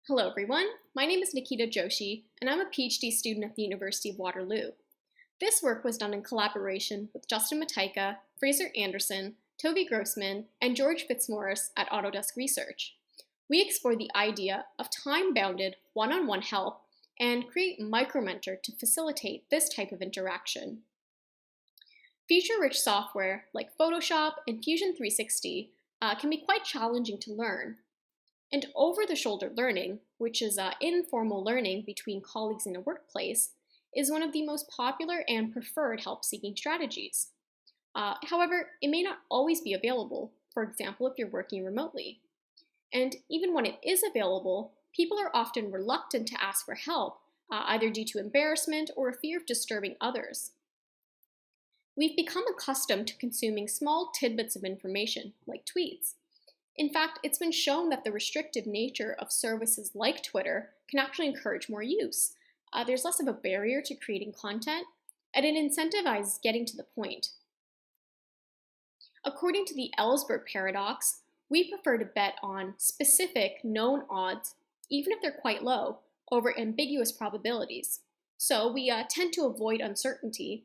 Hello everyone, my name is Nikhita Joshi, and I'm a PhD student at the University of Waterloo. This work was done in collaboration with Justin Matejka, Fraser Anderson, Toby Grossman, and George Fitzmaurice at Autodesk Research. We explore the idea of time-bounded, one-on-one help and create MicroMentor to facilitate this type of interaction. Feature-rich software like Photoshop and Fusion 360 can be quite challenging to learn. And over-the-shoulder learning, which is informal learning between colleagues in a workplace, is one of the most popular and preferred help-seeking strategies. However, it may not always be available, for example, if you're working remotely. And even when it is available, people are often reluctant to ask for help, either due to embarrassment or a fear of disturbing others. We've become accustomed to consuming small tidbits of information, like tweets. In fact, it's been shown that the restrictive nature of services like Twitter can actually encourage more use. There's less of a barrier to creating content, and it incentivizes getting to the point. According to the Ellsberg paradox, we prefer to bet on specific known odds, even if they're quite low, over ambiguous probabilities. So we tend to avoid uncertainty,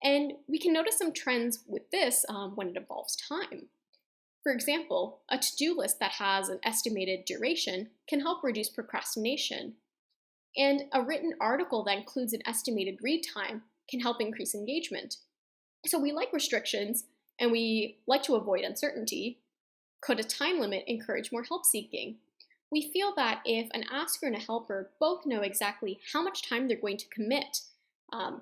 and we can notice some trends with this when it involves time. For example, a to-do list that has an estimated duration can help reduce procrastination. And a written article that includes an estimated read time can help increase engagement. So we like restrictions, and we like to avoid uncertainty. Could a time limit encourage more help seeking? We feel that if an asker and a helper both know exactly how much time they're going to commit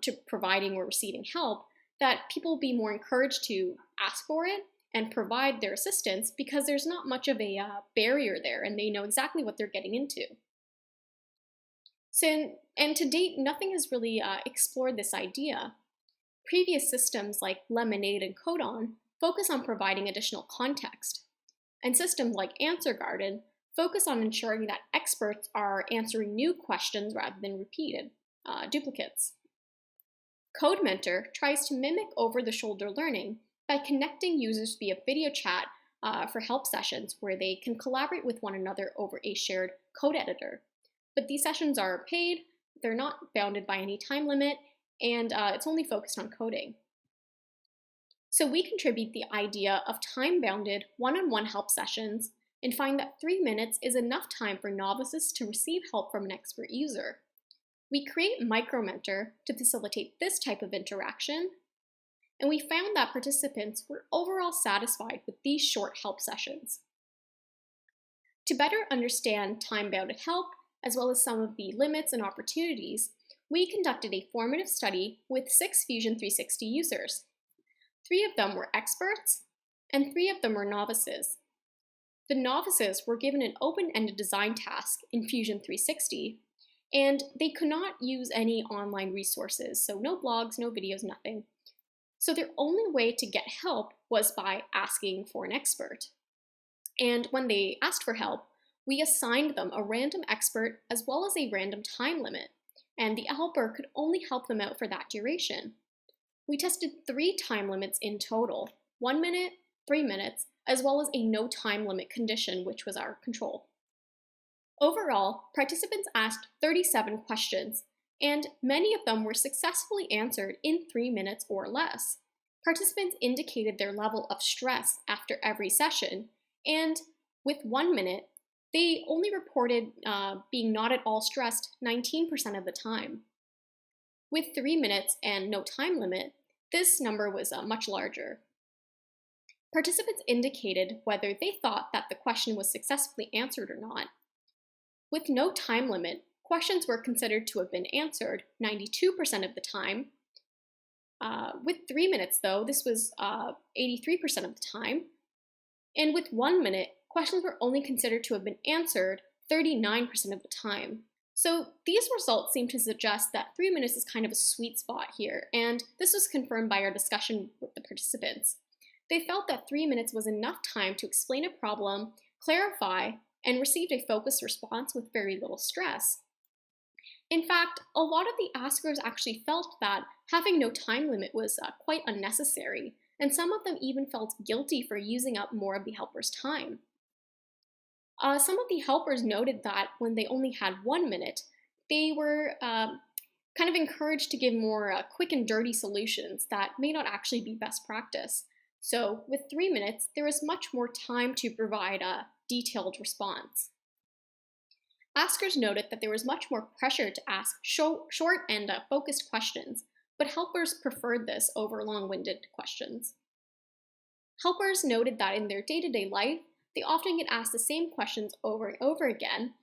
to providing or receiving help, that people will be more encouraged to ask for it and provide their assistance because there's not much of a barrier there and they know exactly what they're getting into. And to date, nothing has really explored this idea. Previous systems like Lemonade and Codon focus on providing additional context, and systems like AnswerGarden focus on ensuring that experts are answering new questions rather than repeated duplicates. CodeMentor tries to mimic over-the-shoulder learning by connecting users via video chat for help sessions where they can collaborate with one another over a shared code editor. But these sessions are paid, they're not bounded by any time limit, and it's only focused on coding. So we contribute the idea of time-bounded one-on-one help sessions and find that 3 minutes is enough time for novices to receive help from an expert user. We create MicroMentor to facilitate this type of interaction, and we found that participants were overall satisfied with these short help sessions. To better understand time-bounded help, as well as some of the limits and opportunities, we conducted a formative study with 6 Fusion 360 users. 3 of them were experts, and 3 of them were novices. The novices were given an open-ended design task in Fusion 360, and they could not use any online resources, so no blogs, no videos, nothing. So their only way to get help was by asking for an expert. And when they asked for help, we assigned them a random expert as well as a random time limit, and the helper could only help them out for that duration. We tested 3 time limits in total, 1 minute, 3 minutes, as well as a no time limit condition, which was our control. Overall, participants asked 37 questions, and many of them were successfully answered in 3 minutes or less. Participants indicated their level of stress after every session, and with 1 minute, they only reported being not at all stressed 19% of the time. With 3 minutes and no time limit, this number was much larger. Participants indicated whether they thought that the question was successfully answered or not. With no time limit, questions were considered to have been answered 92% of the time. With 3 minutes, though, this was 83% of the time. And with 1 minute, questions were only considered to have been answered 39% of the time. So these results seem to suggest that 3 minutes is kind of a sweet spot here, and this was confirmed by our discussion with the participants. They felt that 3 minutes was enough time to explain a problem, clarify, and received a focused response with very little stress. In fact, a lot of the askers actually felt that having no time limit was quite unnecessary, and some of them even felt guilty for using up more of the helper's time. Some of the helpers noted that when they only had 1 minute, they were kind of encouraged to give more quick and dirty solutions that may not actually be best practice. So with 3 minutes, there was much more time to provide a detailed response. Askers noted that there was much more pressure to ask short and focused questions, but helpers preferred this over long-winded questions. Helpers noted that in their day-to-day life, they often get asked the same questions over and over again,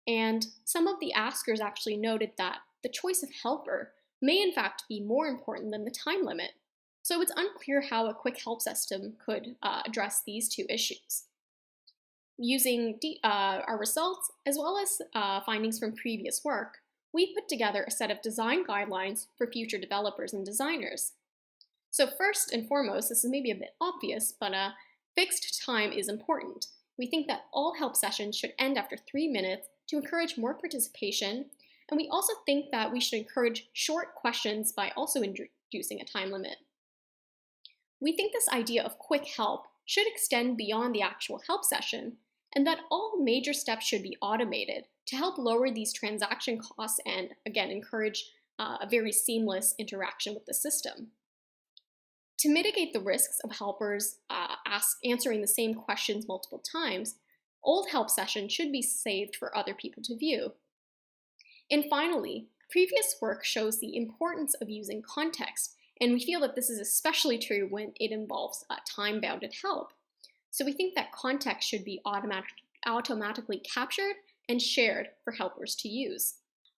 and some of the askers actually noted that the choice of helper may in fact be more important than the time limit. So it's unclear how a quick help system could address these two issues. Using our results, as well as findings from previous work, we put together a set of design guidelines for future developers and designers. So first and foremost, this is maybe a bit obvious, but fixed time is important. We think that all help sessions should end after 3 minutes to encourage more participation, and we also think that we should encourage short questions by also introducing a time limit. We think this idea of quick help should extend beyond the actual help session, and that all major steps should be automated to help lower these transaction costs and, again, encourage a very seamless interaction with the system. To mitigate the risks of helpers answering the same questions multiple times, old help sessions should be saved for other people to view. And finally, previous work shows the importance of using context, and we feel that this is especially true when it involves time-bounded help. So we think that context should be automatically captured and shared for helpers to use.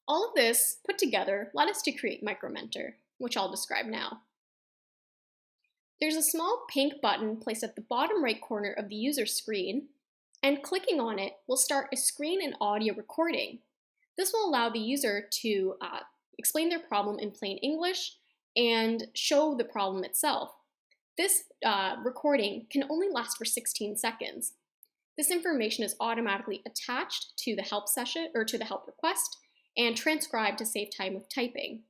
All of this put together led us to create MicroMentor, which I'll describe now. There's a small pink button placed at the bottom right corner of the user screen, and clicking on it will start a screen and audio recording. This will allow the user to explain their problem in plain English and show the problem itself. This recording can only last for 16 seconds. This information is automatically attached to the help session or to the help request and transcribed to save time with typing.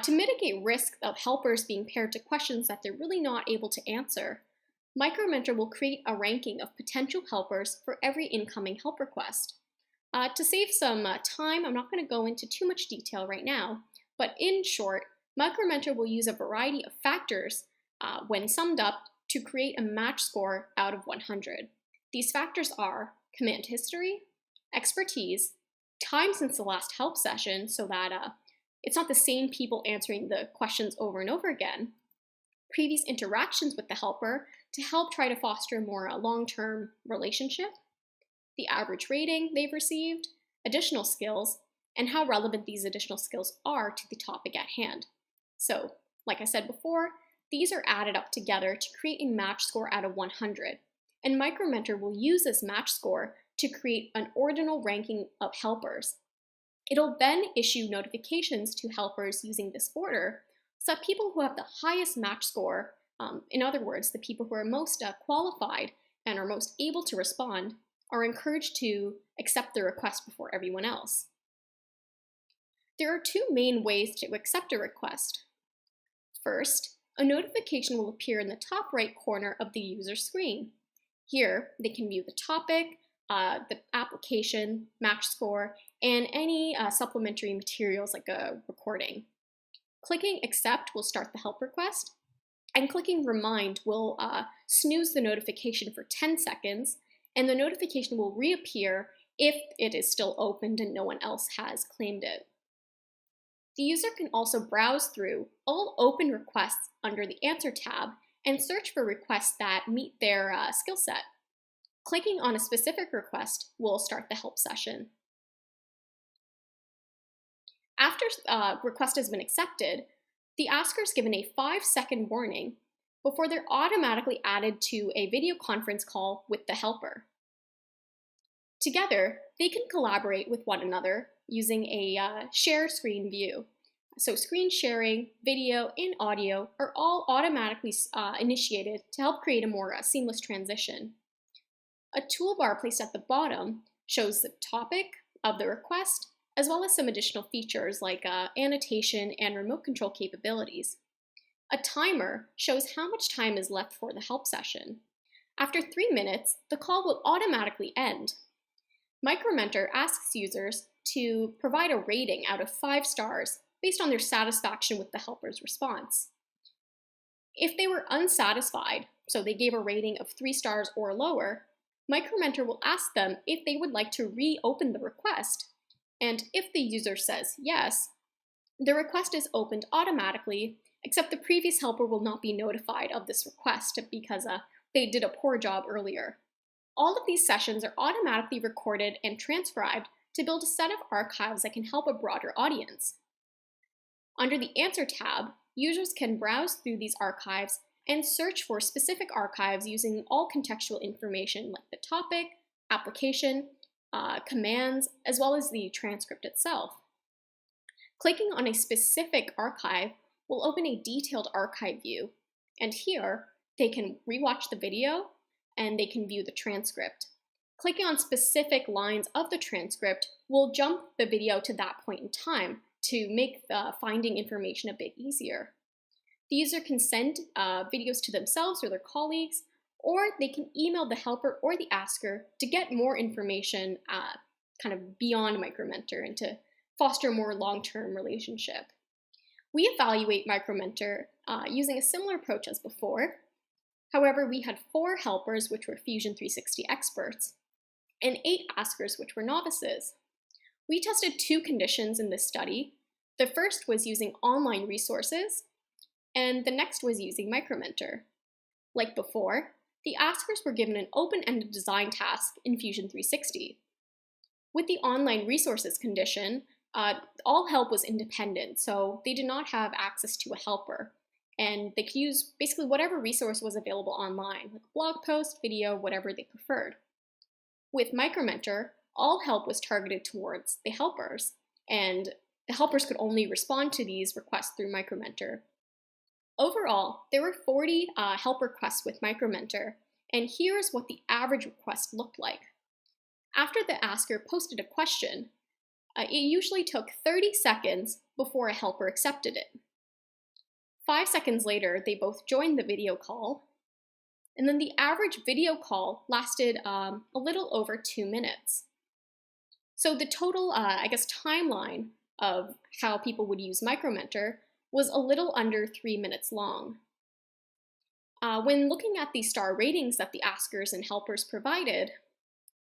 To mitigate risk of helpers being paired to questions that they're really not able to answer, MicroMentor will create a ranking of potential helpers for every incoming help request. To save some time, I'm not going to go into too much detail right now, but in short, MicroMentor will use a variety of factors when summed up to create a match score out of 100. These factors are command history, expertise, time since the last help session so that it's not the same people answering the questions over and over again, previous interactions with the helper to help try to foster a more long-term relationship, the average rating they've received, additional skills, and how relevant these additional skills are to the topic at hand. So, like I said before, these are added up together to create a match score out of 100, and MicroMentor will use this match score to create an ordinal ranking of helpers. It'll then issue notifications to helpers using this order so that people who have the highest match score, in other words, the people who are most qualified and are most able to respond, are encouraged to accept the request before everyone else. There are two main ways to accept a request. First, a notification will appear in the top right corner of the user screen. Here, they can view the topic, the application, match score, and any supplementary materials like a recording. Clicking Accept will start the help request, and clicking Remind will snooze the notification for 10 seconds, and the notification will reappear if it is still opened and no one else has claimed it. The user can also browse through all open requests under the Answer tab and search for requests that meet their skill set. Clicking on a specific request will start the help session. After a request has been accepted, the asker is given a 5-second warning before they're automatically added to a video conference call with the helper. Together, they can collaborate with one another using a share screen view. So screen sharing, video, and audio are all automatically initiated to help create a more seamless transition. A toolbar placed at the bottom shows the topic of the request, as well as some additional features like annotation and remote control capabilities. A timer shows how much time is left for the help session. After 3 minutes, the call will automatically end. MicroMentor asks users to provide a rating out of 5 stars based on their satisfaction with the helper's response. If they were unsatisfied, so they gave a rating of 3 stars or lower, MicroMentor will ask them if they would like to reopen the request, and if the user says yes, the request is opened automatically, except the previous helper will not be notified of this request because they did a poor job earlier. All of these sessions are automatically recorded and transcribed to build a set of archives that can help a broader audience. Under the Answer tab, users can browse through these archives and search for specific archives using all contextual information like the topic, application, commands, as well as the transcript itself. Clicking on a specific archive will open a detailed archive view, and here they can rewatch the video and they can view the transcript. Clicking on specific lines of the transcript will jump the video to that point in time to make finding information a bit easier. The user can send videos to themselves or their colleagues, or they can email the helper or the asker to get more information kind of beyond MicroMentor and to foster a more long-term relationship. We evaluate MicroMentor using a similar approach as before. However, we had 4 helpers, which were Fusion 360 experts, and 8 askers, which were novices. We tested 2 conditions in this study. The first was using online resources, and the next was using MicroMentor. Like before, the askers were given an open-ended design task in Fusion 360. With the online resources condition, all help was independent, so they did not have access to a helper, and they could use basically whatever resource was available online, like blog post, video, whatever they preferred. With MicroMentor, all help was targeted towards the helpers, and the helpers could only respond to these requests through MicroMentor. Overall, there were 40 help requests with MicroMentor, and here's what the average request looked like. After the asker posted a question, it usually took 30 seconds before a helper accepted it. 5 seconds later, they both joined the video call, and then the average video call lasted a little over 2 minutes. So the total, timeline of how people would use MicroMentor was a little under 3 minutes long. When looking at the star ratings that the askers and helpers provided,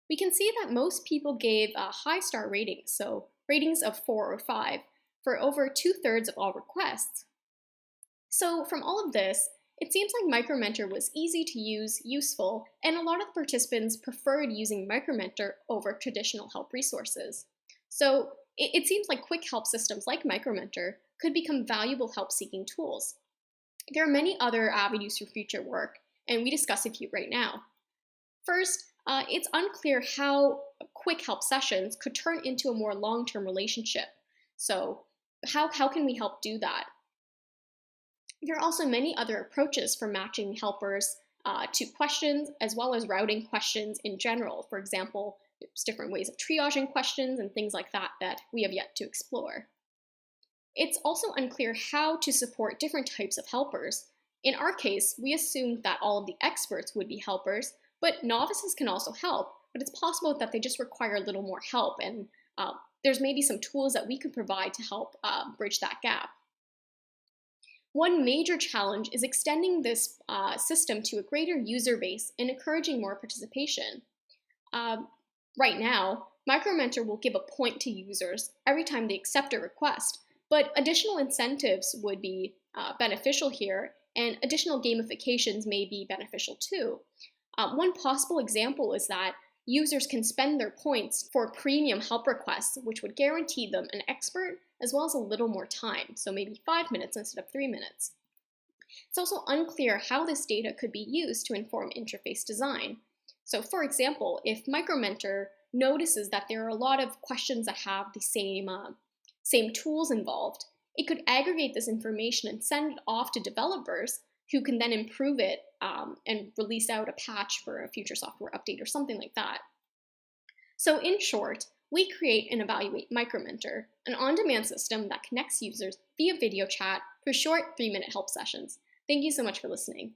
we can see that most people gave high star ratings, so ratings of 4 or 5, for over 2/3 of all requests. So from all of this, it seems like MicroMentor was easy to use, useful, and a lot of the participants preferred using MicroMentor over traditional help resources. So it seems like quick help systems like MicroMentor could become valuable help-seeking tools. There are many other avenues for future work, and we discuss a few right now. First, it's unclear how quick help sessions could turn into a more long-term relationship. So how can we help do that? There are also many other approaches for matching helpers to questions, as well as routing questions in general. For example, there's different ways of triaging questions and things like that that we have yet to explore. It's also unclear how to support different types of helpers. In our case, we assumed that all of the experts would be helpers, but novices can also help, but it's possible that they just require a little more help, and there's maybe some tools that we could provide to help bridge that gap. One major challenge is extending this system to a greater user base and encouraging more participation. Right now, MicroMentor will give a point to users every time they accept a request, but additional incentives would be beneficial here, and additional gamifications may be beneficial too. One possible example is that users can spend their points for premium help requests, which would guarantee them an expert as well as a little more time, so maybe 5 minutes instead of 3 minutes. It's also unclear how this data could be used to inform interface design. So for example, if MicroMentor notices that there are a lot of questions that have the same tools involved, it could aggregate this information and send it off to developers who can then improve it and release out a patch for a future software update or something like that. So in short, we create and evaluate MicroMentor, an on-demand system that connects users via video chat for short 3-minute help sessions. Thank you so much for listening.